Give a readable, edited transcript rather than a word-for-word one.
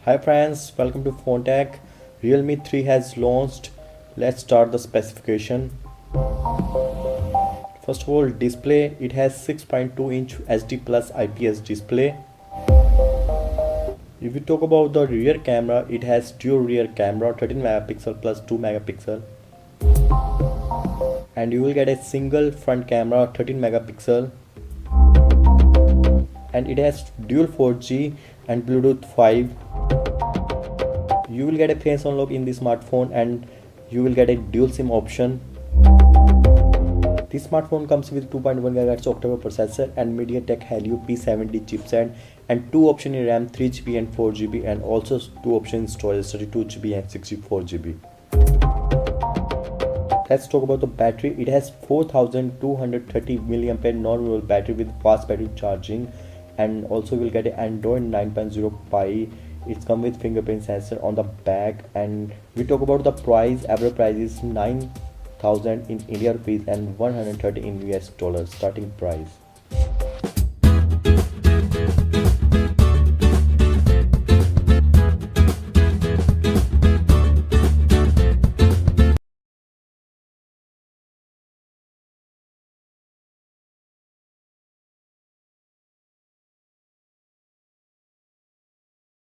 Hi friends, welcome to Phone Tech. Realme 3 has launched. Let's start the specification. First of all, display. It has 6.2-inch HD plus IPS display. If we talk about the rear camera, it has dual rear camera 13 megapixel plus 2 megapixel. And you will get a single front camera 13 megapixel. And it has dual 4G and Bluetooth 5. You will get a face unlock in the smartphone and you will get a dual SIM option. This smartphone comes with 2.1 GHz octa-core processor and MediaTek Helio P70 chipset and two options in RAM 3GB and 4GB and also two options in storage 32GB and 64GB. Let's talk about the battery. It has 4230 mAh non-removable battery with fast battery charging, and also will get an Android 9.0 Pie. It's come with fingerprint sensor on the back. And we talk about the price. Average price is 9,000 in India rupees and 130 in US dollars starting price.